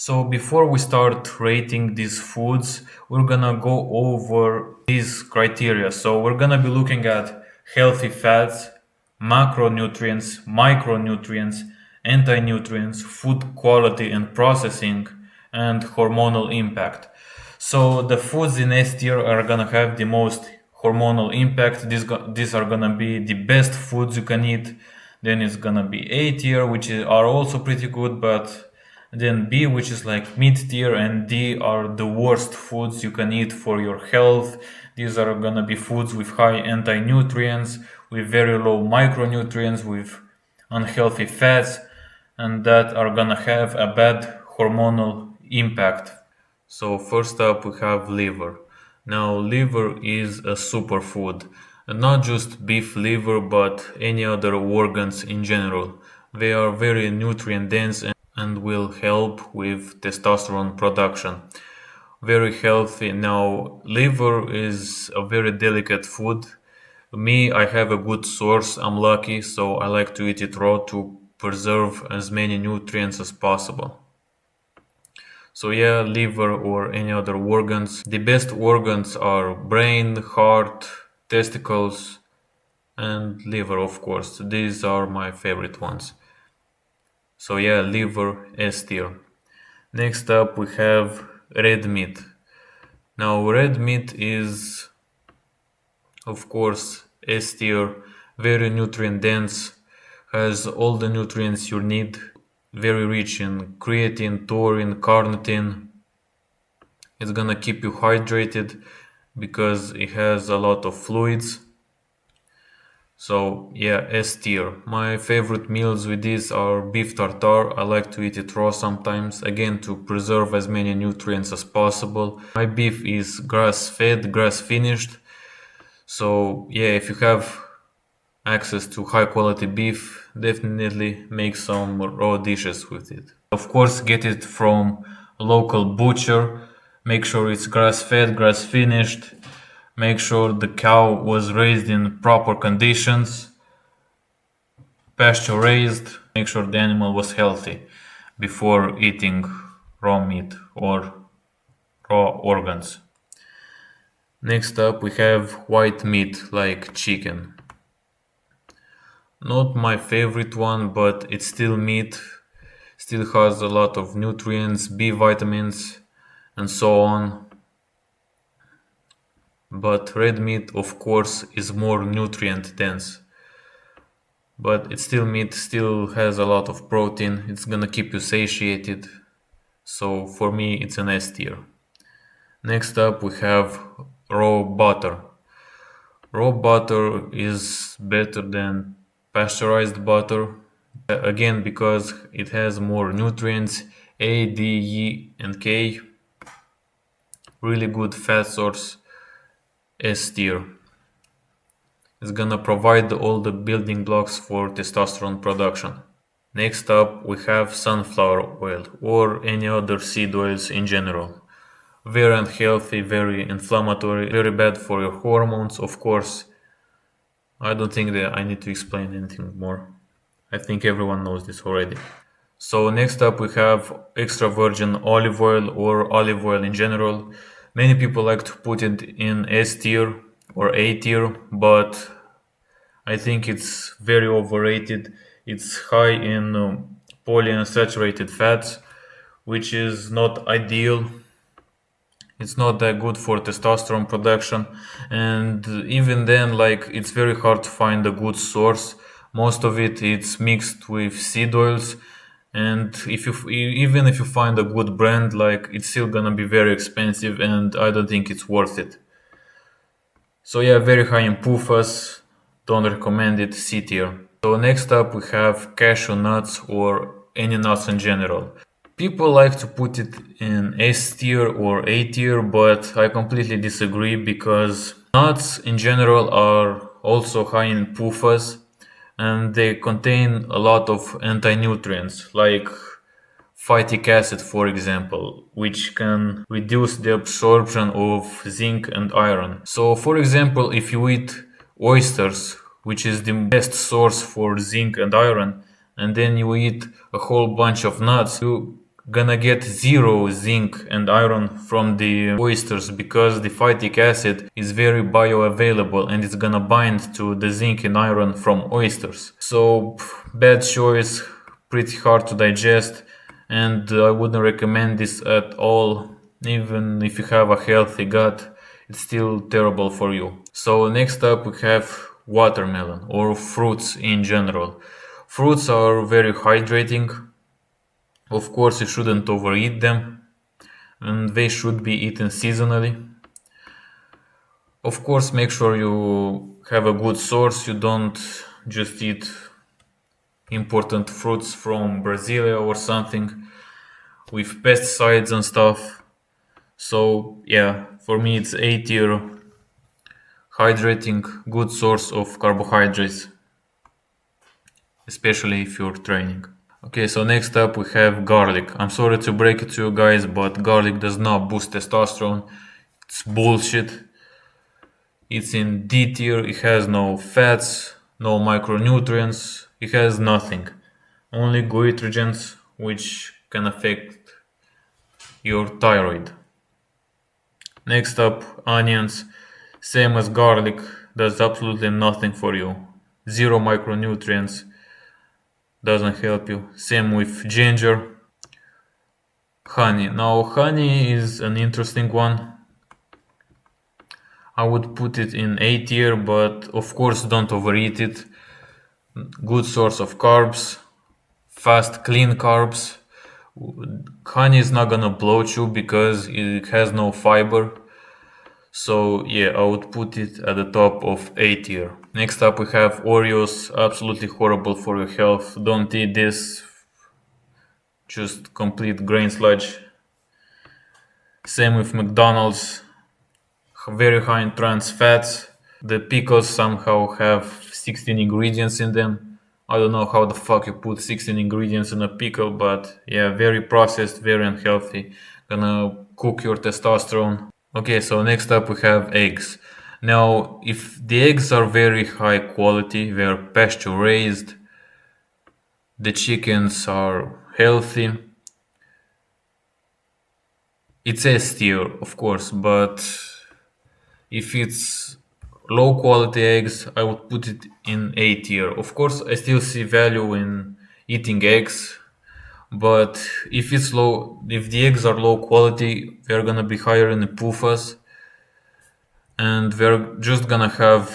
So before we start rating these foods, we're gonna go over these criteria. So we're gonna be looking at healthy fats, macronutrients, micronutrients, anti-nutrients, food quality and processing, and hormonal impact. So the foods in S tier are gonna have the most hormonal impact. These are gonna be the best foods you can eat. Then it's gonna be A tier, are also pretty good, but then B, which is like mid tier, and D are the worst foods you can eat for your health. These are gonna be foods with high anti-nutrients, with very low micronutrients, with unhealthy fats, and that are gonna have a bad hormonal impact. So first up we have liver. Now liver is a superfood, and not just beef liver but any other organs in general. They are very nutrient dense and will help with testosterone production. Very healthy. Now liver is a very delicate food. Me, I have a good source. I'm lucky, so I like to eat it raw to preserve as many nutrients as possible. So yeah, liver or any other organs. The best organs are brain, heart, testicles, and liver, of course. These are my favorite ones. So yeah, liver, S tier. Next up we have red meat. Now red meat is, of course, S tier, very nutrient dense, has all the nutrients you need, very rich in creatine, taurine, carnitine. It's gonna keep you hydrated because it has a lot of fluids. So yeah, S tier. My favorite meals with this are beef tartare. I like to eat it raw sometimes, again to preserve as many nutrients as possible. My beef is grass fed, grass finished. So yeah, if you have access to high quality beef, definitely make some raw dishes with it. Of course, get it from a local butcher. Make sure it's grass fed, grass finished. Make sure the cow was raised in proper conditions, pasture raised. Make sure the animal was healthy before eating raw meat or raw organs. Next up, we have white meat like chicken. Not my favorite one, but it's still meat, still has a lot of nutrients, B vitamins, and so on. But red meat, of course, is more nutrient dense. But it's still meat, still has a lot of protein, it's gonna keep you satiated. So for me, it's an S tier. Next up, we have raw butter. Raw butter is better than pasteurized butter, again because it has more nutrients, A, D, E, and K. Really good fat source, S tier. It's gonna provide all the building blocks for testosterone production. Next up we have sunflower oil or any other seed oils in general. Very unhealthy, very inflammatory, very bad for your hormones, of course. I don't think that I need to explain anything more. I think everyone knows this already. So next up we have extra virgin olive oil or olive oil in general. Many people like to put it in S tier or A tier, but I think it's very overrated. It's high in polyunsaturated fats, which is not ideal. It's not that good for testosterone production, and even then, like it's very hard to find a good source. Most of it's mixed with seed oils, and even if you find a good brand, like it's still gonna be very expensive, and I don't think it's worth it. So yeah, very high in PUFAs, don't recommend it, C tier. So next up we have cashew nuts or any nuts in general. People like to put it in S tier or A tier, but I completely disagree because nuts in general are also high in PUFAs and they contain a lot of anti-nutrients like phytic acid, for example, which can reduce the absorption of zinc and iron. So, for example, if you eat oysters, which is the best source for zinc and iron, and then you eat a whole bunch of nuts, you gonna get zero zinc and iron from the oysters because the phytic acid is very bioavailable and it's gonna bind to the zinc and iron from oysters. So bad choice, pretty hard to digest, and I wouldn't recommend this at all. Even if you have a healthy gut, it's still terrible for you. So next up we have watermelon or fruits in general. Fruits are very hydrating. Of course, you shouldn't overeat them, and they should be eaten seasonally. Of course, make sure you have a good source. You don't just eat important fruits from Brasilia or something with pesticides and stuff. So, yeah, for me, it's A tier, hydrating, good source of carbohydrates, especially if you're training. Okay, so next up we have garlic. I'm sorry to break it to you guys, but garlic does not boost testosterone. It's bullshit. It's in D tier, it has no fats, no micronutrients, it has nothing. Only goitrogens, which can affect your thyroid. Next up, onions. Same as garlic, does absolutely nothing for you. Zero micronutrients, doesn't help you. Same with ginger. Honey. Now, honey is an interesting one. I would put it in A tier, but of course don't overeat it. Good source of carbs, fast, clean carbs. Honey is not gonna bloat you because it has no fiber. So yeah, I would put it at the top of A tier. Next up we have Oreos, absolutely horrible for your health. Don't eat this, just complete grain sludge. Same with McDonald's, very high in trans fats. The pickles somehow have 16 ingredients in them. I don't know how the fuck you put 16 ingredients in a pickle, but yeah, very processed, very unhealthy. Gonna cook your testosterone. Okay, so next up we have eggs. Now, if the eggs are very high quality, they're pasture raised, the chickens are healthy, it's S tier, of course, but if it's low quality eggs, I would put it in A tier. Of course, I still see value in eating eggs, but if the eggs are low quality, they're gonna be higher in the PUFAs, and they're just gonna have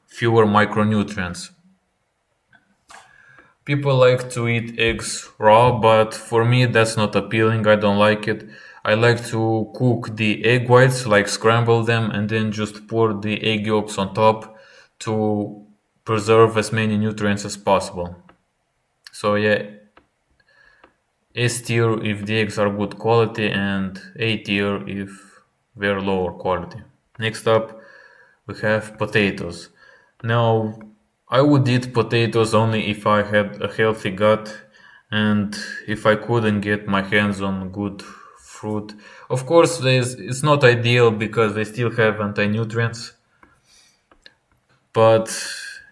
fewer micronutrients. People like to eat eggs raw, but for me that's not appealing. I don't like it. I like to cook the egg whites, like scramble them, and then just pour the egg yolks on top to preserve as many nutrients as possible. So yeah, S tier if the eggs are good quality, and A tier if they're lower quality. Next up, we have potatoes. Now, I would eat potatoes only if I had a healthy gut and if I couldn't get my hands on good fruit. Of course, it's not ideal because they still have anti-nutrients, but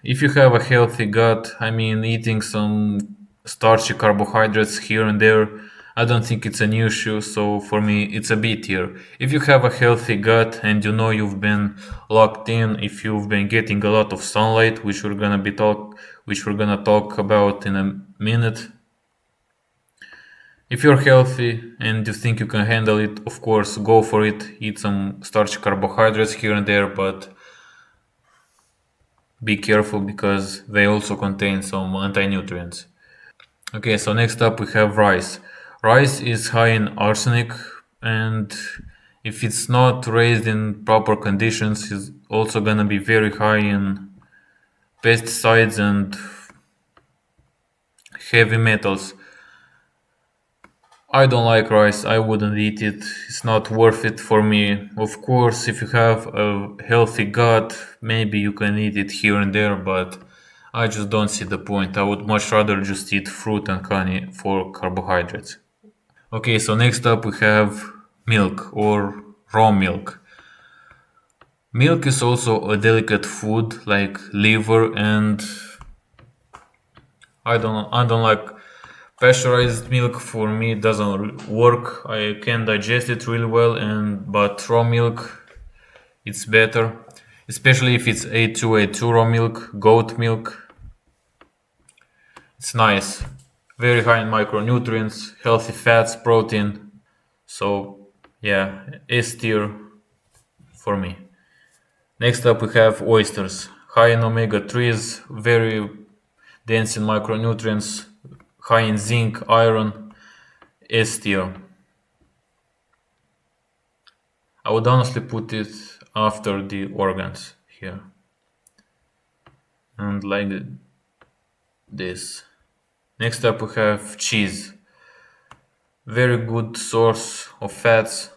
if you have a healthy gut, I mean, eating some starchy carbohydrates here and there, I don't think it's an issue. So for me, it's a B tier. If you have a healthy gut and you know you've been locked in, if you've been getting a lot of sunlight, which we're gonna talk about in a minute. If you're healthy and you think you can handle it, of course, go for it. Eat some starchy carbohydrates here and there, but be careful because they also contain some anti-nutrients. Okay, so next up we have rice. Rice is high in arsenic, and if it's not raised in proper conditions, it's also gonna be very high in pesticides and heavy metals. I don't like rice, I wouldn't eat it, it's not worth it for me. Of course, if you have a healthy gut, maybe you can eat it here and there, but I just don't see the point. I would much rather just eat fruit and honey for carbohydrates. Okay, so next up we have milk or raw milk. Milk is also a delicate food like liver, and I don't like Pasteurized milk for me doesn't work. I can digest it really well, and but raw milk it's better, especially if it's A2 raw milk, goat milk. It's nice, very high in micronutrients, healthy fats, protein. So yeah, S tier for me. Next up we have oysters, high in omega 3s, very dense in micronutrients, high in zinc, iron, S tier. I would honestly put it after the organs here. And like this. Next up we have cheese. Very good source of fats,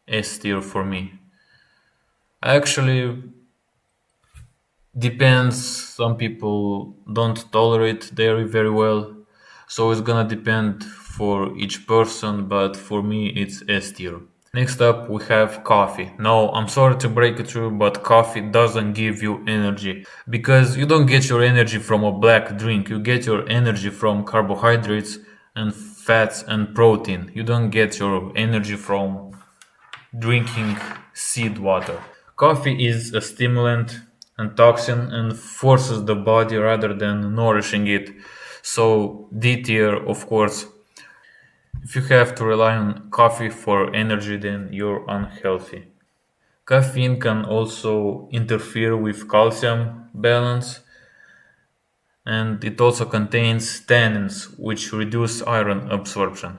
S tier for me. Actually, depends. Some people don't tolerate dairy very well, so it's gonna depend for each person, but for me it's S tier. Next up we have coffee. No, I'm sorry to break it to you, but coffee doesn't give you energy because you don't get your energy from a black drink. You get your energy from carbohydrates and fats and protein. You don't get your energy from drinking seed water. Coffee is a stimulant and toxin and forces the body rather than nourishing it. So D tier, of course. If you have to rely on coffee for energy, then you're unhealthy. Caffeine can also interfere with calcium balance, and it also contains tannins, which reduce iron absorption.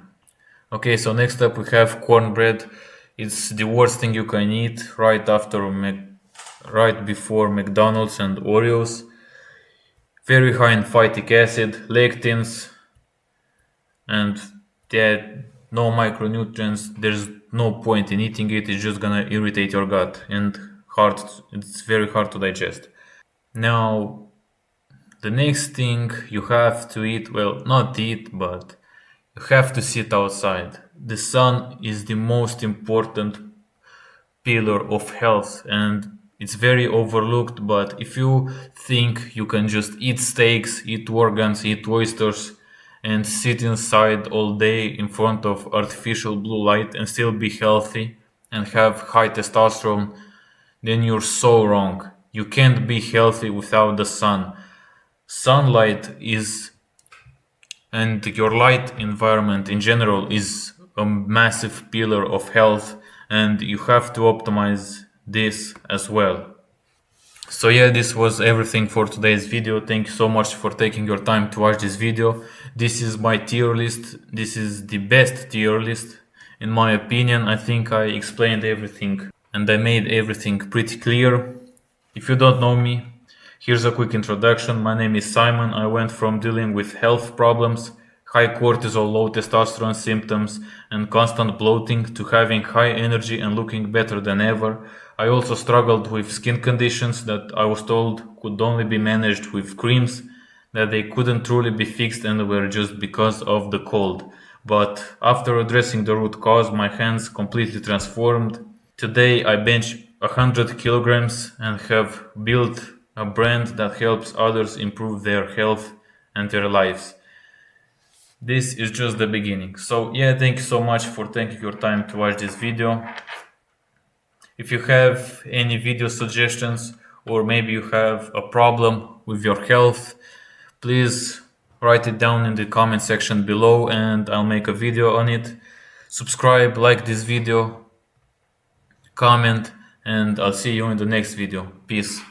Okay, so next up we have cornbread. It's the worst thing you can eat right before McDonald's and Oreos. Very high in phytic acid, lectins, and there no micronutrients. There's no point in eating it. It's just gonna irritate your gut and hard. It's very hard to digest. Now, the next thing you have to eat, well, not eat, but you have to sit outside. The sun is the most important pillar of health and it's very overlooked. But if you think you can just eat steaks, eat organs, eat oysters, and sit inside all day in front of artificial blue light and still be healthy and have high testosterone, then you're so wrong. You can't be healthy without the sun. Sunlight is, and your light environment in general is a massive pillar of health, and you have to optimize this as well. So yeah, this was everything for today's video. Thank you so much for taking your time to watch this video. This is my tier list. This is the best tier list in my opinion. I think I explained everything and I made everything pretty clear. If you don't know me, here's a quick introduction. My name is Simon. I went from dealing with health problems, high cortisol, low testosterone symptoms, and constant bloating to having high energy and looking better than ever. I also struggled with skin conditions that I was told could only be managed with creams, that they couldn't truly be fixed and were just because of the cold. But after addressing the root cause, my hands completely transformed. Today I bench 100 kilograms and have built a brand that helps others improve their health and their lives. This is just the beginning. So yeah, thank you so much for taking your time to watch this video. If you have any video suggestions or maybe you have a problem with your health, please write it down in the comment section below and I'll make a video on it. Subscribe, like this video, comment, and I'll see you in the next video. Peace.